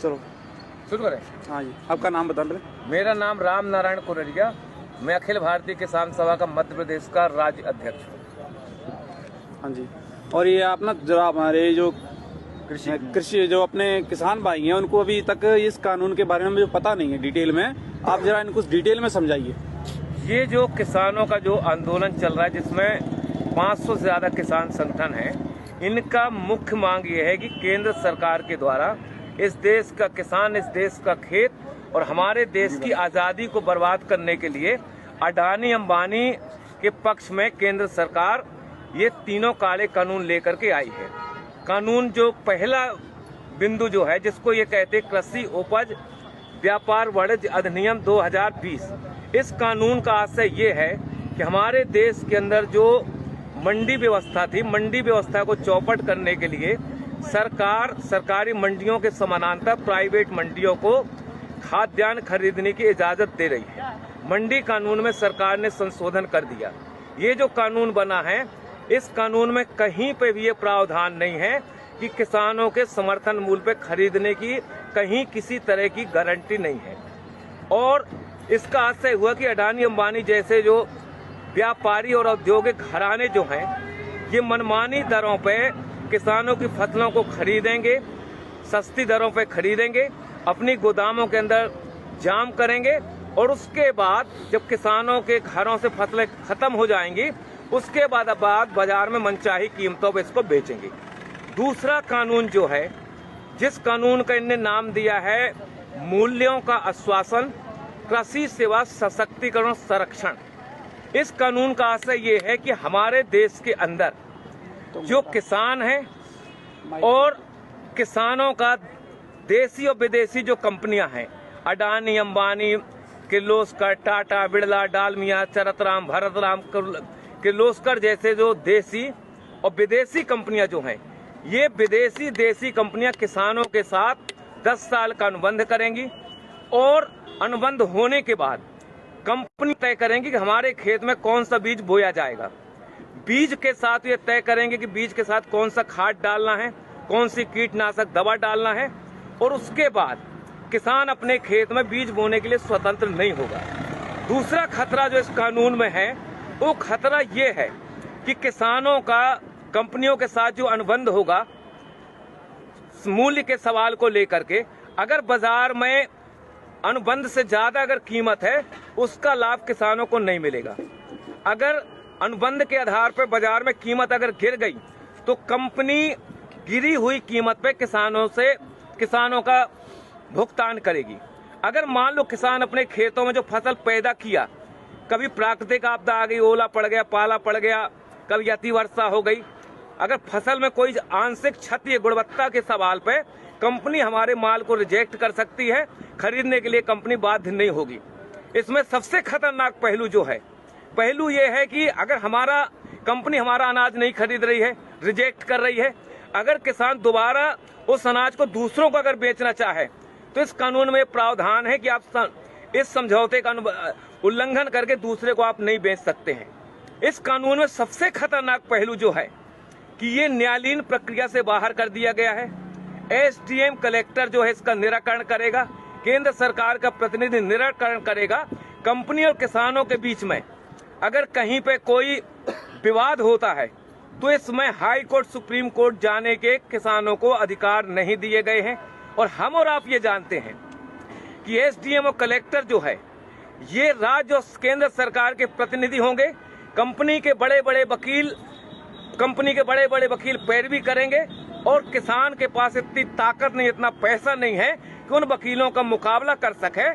चलो शुरू करें। हाँ जी, आपका नाम बता रहे। मेरा नाम राम नारायण कुररिया, मैं अखिल भारतीय किसान सभा का मध्य प्रदेश का राज्य अध्यक्ष हूँ। हाँ जी, और ये आप ना जरा हमारे जो कृषि जो अपने किसान भाई हैं उनको अभी तक इस कानून के बारे में जो पता नहीं है डिटेल में, आप जरा इनको डिटेल में समझाइए। ये जो किसानों का जो आंदोलन चल रहा है जिसमें 500 से ज़्यादा किसान संगठन हैं, इनका मुख्य मांग ये है कि केंद्र सरकार के द्वारा इस देश का किसान, इस देश का खेत और हमारे देश की आज़ादी को बर्बाद करने के लिए अडानी अंबानी के पक्ष में केंद्र सरकार ये तीनों काले कानून लेकर के आई है। कानून जो पहला बिंदु जो है जिसको ये कहते कृषि उपज व्यापार वाणिज्य अधिनियम 2020, इस कानून का आशय ये है कि हमारे देश के अंदर जो मंडी व्यवस्था थी, मंडी व्यवस्था को चौपट करने के लिए सरकार सरकारी मंडियों के समानांतर प्राइवेट मंडियों को खाद्यान्न खरीदने की इजाजत दे रही है। मंडी कानून में सरकार ने संशोधन कर दिया। ये जो कानून बना है, इस कानून में कहीं पे भी ये प्रावधान नहीं है कि किसानों के समर्थन मूल्य पे खरीदने की कहीं किसी तरह की गारंटी नहीं है। और इसका आशय हुआ कि अडानी अंबानी जैसे जो व्यापारी और औद्योगिक घराने जो हैं, ये मनमानी दरों पे किसानों की फसलों को खरीदेंगे, सस्ती दरों पे खरीदेंगे, अपनी गोदामों के अंदर जाम करेंगे और उसके बाद जब किसानों के घरों से फसलें खत्म हो जाएंगी, उसके बाद बाजार में मनचाही कीमतों पर इसको बेचेंगे। दूसरा कानून जो है, जिस कानून का इनने नाम दिया है मूल्यों का आश्वासन, कृषि सेवा सशक्तिकरण संरक्षण, इस कानून का आशय ये है कि हमारे देश के अंदर जो किसान हैं और किसानों का देसी और विदेशी जो कंपनियां हैं, अडानी अंबानी, किर्लोस्कर, टाटा, बिड़ला, डालमिया, चरतराम, भरतराम, किर्लोस्कर जैसे जो देसी और विदेशी कंपनियां जो हैं, ये विदेशी देसी कंपनियां किसानों के साथ 10 साल का अनुबंध करेंगी और अनुबंध होने के बाद कंपनी तय करेंगी कि हमारे खेत में कौन सा बीज बोया जाएगा। बीज के साथ ये तय करेंगे कि बीज के साथ कौन सा खाद डालना है, कौन सी कीटनाशक दवा डालना है, और उसके बाद किसान अपने खेत में बीज बोने के लिए स्वतंत्र नहीं होगा। दूसरा खतरा जो इस कानून में है, वो खतरा ये है कि किसानों का कंपनियों के साथ जो अनुबंध होगा मूल्य के सवाल को लेकर के, अगर बाजार में अनुबंध से ज्यादा अगर कीमत है, उसका लाभ किसानों को नहीं मिलेगा। अगर अनुबंध के आधार पर बाजार में कीमत अगर गिर गई तो कंपनी गिरी हुई कीमत पे किसानों का भुगतान करेगी। अगर मान लो किसान अपने खेतों में जो फसल पैदा किया, कभी प्राकृतिक आपदा आ गई, ओला पड़ गया, पाला पड़ गया, कभी अति वर्षा हो गई, अगर फसल में कोई आंशिक क्षति गुणवत्ता के सवाल पे कंपनी हमारे माल को रिजेक्ट कर सकती है, खरीदने के लिए कंपनी बाध्य नहीं होगी। इसमें सबसे खतरनाक पहलू जो है, पहलू ये है कि अगर हमारा कंपनी हमारा अनाज नहीं खरीद रही है, रिजेक्ट कर रही है, अगर किसान दोबारा उस अनाज को दूसरों को अगर बेचना चाहे तो इस कानून में प्रावधान है कि आप इस समझौते का उल्लंघन करके दूसरे को आप नहीं बेच सकते हैं। इस कानून में सबसे खतरनाक पहलू जो है कि ये न्यायालयीन प्रक्रिया से बाहर कर दिया गया है। एसडीएम कलेक्टर जो है इसका निराकरण करेगा, केंद्र सरकार का प्रतिनिधि निराकरण करेगा। कंपनी और किसानों के बीच में अगर कहीं पे कोई विवाद होता है तो इसमें हाई कोर्ट, सुप्रीम कोर्ट जाने के किसानों को अधिकार नहीं दिए गए हैं। और हम और आप ये जानते हैं कि एसडीएम और कलेक्टर जो है ये राज्य और केंद्र सरकार के प्रतिनिधि होंगे। कंपनी के बड़े बड़े वकील पैरवी करेंगे और किसान के पास इतनी ताकत नहीं, इतना पैसा नहीं है कि उन वकीलों का मुकाबला कर सके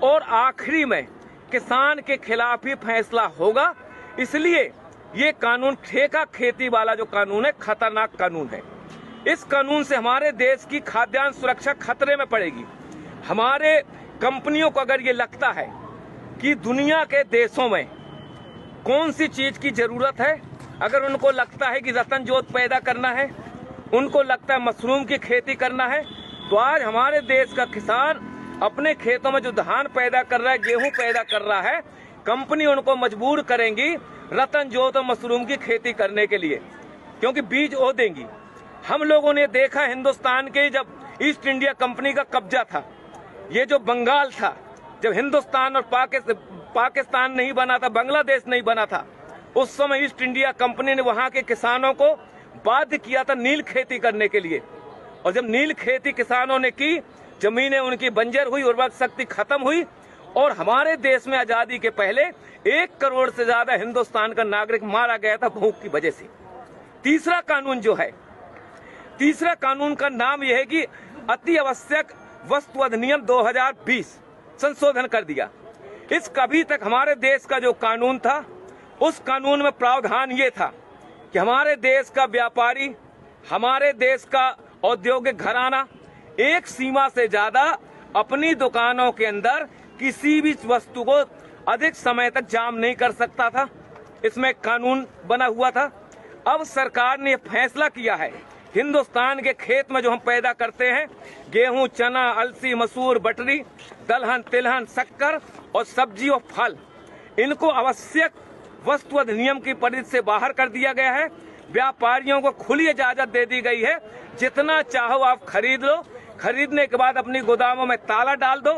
और आखिरी में किसान के खिलाफ ही फैसला होगा। इसलिए ये कानून ठेका खेती वाला जो कानून है, खतरनाक कानून है। इस कानून से हमारे देश की खाद्यान्न सुरक्षा खतरे में पड़ेगी। हमारे कंपनियों को अगर ये लगता है कि दुनिया के देशों में कौन सी चीज की जरूरत है, अगर उनको लगता है कि रतन जोत पैदा करना है, उनको लगता है मशरूम की खेती करना है, तो आज हमारे देश का किसान अपने खेतों में जो धान पैदा कर रहा है, गेहूं पैदा कर रहा है, कंपनी उनको मजबूर करेंगी रतन जोत और मशरूम की खेती करने के लिए, क्योंकि बीज वो देंगी। हम लोगों ने देखा हिंदुस्तान के जब ईस्ट इंडिया कंपनी का कब्जा था। ये जो बंगाल था, जब हिंदुस्तान और पाकिस्तान नहीं बना था, बांग्लादेश नहीं बना था, उस समय ईस्ट इंडिया कंपनी ने वहां के किसानों को बाध्य किया था नील खेती करने के लिए। और जब नील खेती किसानों ने की, जमीनें उनकी बंजर हुई, उर्वरक शक्ति खत्म हुई और हमारे देश में आजादी के पहले 1 करोड़ से ज्यादा हिंदुस्तान का नागरिक मारा गया था भूख की वजह से। तीसरा कानून जो है, तीसरा कानून का नाम यह है कि अति आवश्यक वस्तु अधिनियम 2020 संशोधन कर दिया। इस कभी तक हमारे देश का जो कानून था, उस कानून में प्रावधान ये था कि हमारे देश का व्यापारी, हमारे देश का औद्योगिक घराना एक सीमा से ज्यादा अपनी दुकानों के अंदर किसी भी वस्तु को अधिक समय तक जाम नहीं कर सकता था। इसमें कानून बना हुआ था। अब सरकार ने फैसला किया है, हिंदुस्तान के खेत में जो हम पैदा करते हैं, गेहूं, चना, अलसी, मसूर, बटरी, दलहन, तिलहन, शक्कर और सब्जी और फल, इनको आवश्यक वस्तु अधिनियम की परिधि से बाहर कर दिया गया है। व्यापारियों को खुली इजाजत दे दी गई है, जितना चाहो आप खरीद लो, खरीदने के बाद अपनी गोदामों में ताला डाल दो,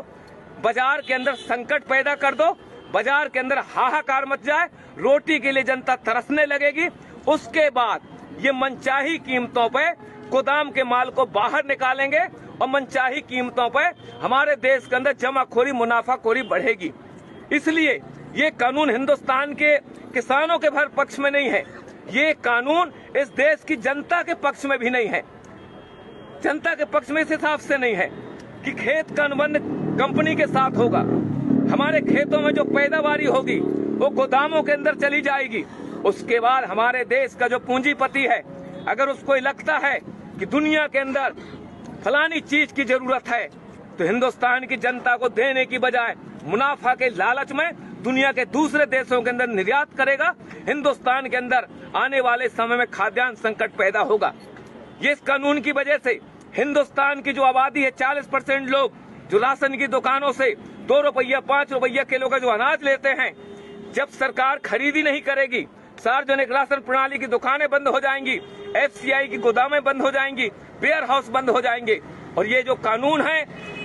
बाजार के अंदर संकट पैदा कर दो, बाजार के अंदर हाहाकार मच जाए, रोटी के लिए जनता तरसने लगेगी। उसके बाद ये मनचाही कीमतों पे गोदाम के माल को बाहर निकालेंगे और मनचाही कीमतों पे हमारे देश के अंदर जमाखोरी, मुनाफाखोरी बढ़ेगी। इसलिए ये कानून हिंदुस्तान के किसानों के भर पक्ष में नहीं है, ये कानून इस देश की जनता के पक्ष में भी नहीं है। जनता के पक्ष में इस हिसाब से नहीं है कि खेत का अनुबंध कंपनी के साथ होगा, हमारे खेतों में जो पैदावारी होगी वो गोदामों के अंदर चली जाएगी। उसके बाद हमारे देश का जो पूंजीपति है, अगर उसको लगता है कि दुनिया के अंदर फलानी चीज की जरूरत है, तो हिंदुस्तान की जनता को देने की बजाय मुनाफा के लालच में दुनिया के दूसरे देशों के अंदर निर्यात करेगा। हिंदुस्तान के अंदर आने वाले समय में खाद्यान्न संकट पैदा होगा। ये इस कानून की वजह से हिंदुस्तान की जो आबादी है, 40% लोग जो राशन की दुकानों से 2 रुपया 5 रुपया किलो का जो अनाज लेते हैं, जब सरकार खरीदी नहीं करेगी, सार्वजनिक राशन प्रणाली की दुकानें बंद हो जाएंगी, FCI की गोदामें बंद हो जाएंगी, वेयर हाउस बंद हो जाएंगे। और ये जो कानून है,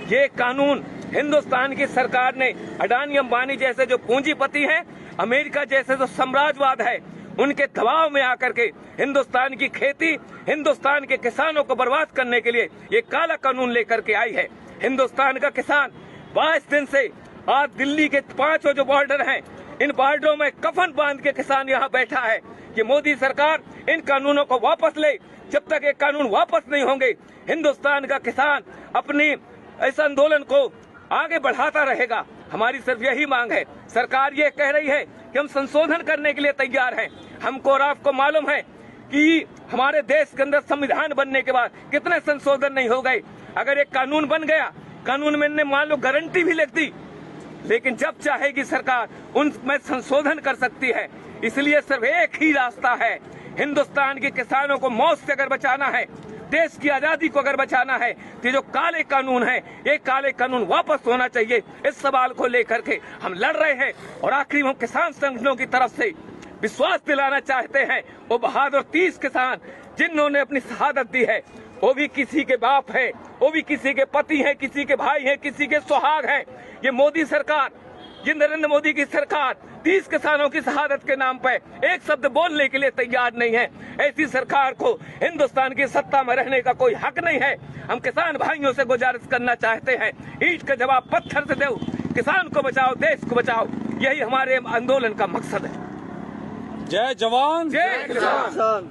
ये कानून हिंदुस्तान की सरकार ने अडानी अंबानी जैसे जो पूंजीपति हैं, अमेरिका जैसे जो साम्राज्यवाद है, उनके दबाव में आकर के हिंदुस्तान की खेती, हिंदुस्तान के किसानों को बर्बाद करने के लिए ये काला कानून लेकर के आई है। हिंदुस्तान का किसान 22 दिन से आज दिल्ली के 5 जो बॉर्डर हैं, इन बॉर्डरों में कफन बांध के किसान यहाँ बैठा है कि मोदी सरकार इन कानूनों को वापस ले। जब तक ये कानून वापस नहीं होंगे, हिंदुस्तान का किसान अपनी इस आंदोलन को आगे बढ़ाता रहेगा। हमारी सिर्फ यही मांग है, सरकार ये कह रही है कि हम संशोधन करने के लिए तैयार हैं। हमको और आपको मालूम है कि हमारे देश के अंदर संविधान बनने के बाद कितने संशोधन नहीं हो गए। अगर एक कानून बन गया, कानून में ने मान लो गारंटी भी लिख दी, लेकिन जब चाहेगी सरकार उनमें संशोधन कर सकती है। इसलिए सिर्फ एक ही रास्ता है, हिंदुस्तान के किसानों को मौत से अगर बचाना है, देश की आजादी को अगर बचाना है, तो जो काले कानून है, ये काले कानून वापस होना चाहिए। इस सवाल को लेकर के हम लड़ रहे हैं। और आखिरी हम किसान संगठनों की तरफ से विश्वास दिलाना चाहते हैं, वो बहादुर 30 किसान जिन्होंने अपनी शहादत दी है, वो भी किसी के बाप है, वो भी किसी के पति हैं, किसी के भाई हैं, किसी के सुहाग हैं। ये मोदी सरकार, ये नरेंद्र मोदी की सरकार 30 किसानों की शहादत के नाम पे एक शब्द बोलने के लिए तैयार नहीं है। ऐसी सरकार को हिंदुस्तान की सत्ता में रहने का कोई हक नहीं है। हम किसान भाइयों से गुजारिश करना चाहते हैं, ईंट का जवाब पत्थर से दो, किसान को बचाओ, देश को बचाओ, यही हमारे आंदोलन का मकसद है। जय जवान जय किसान।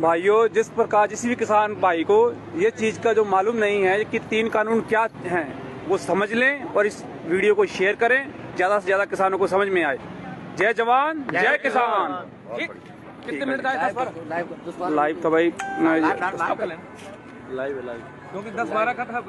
भाइयों, जिस प्रकार किसी भी किसान भाई को ये चीज का जो मालूम नहीं है कि 3 कानून क्या हैं, वो समझ लें और इस वीडियो को शेयर करें, ज्यादा से ज्यादा किसानों को समझ में आए। जय जवान जय किसान। कितने मिनट का है? लाइव था भाई, लाइव क्योंकि 10-12 का था।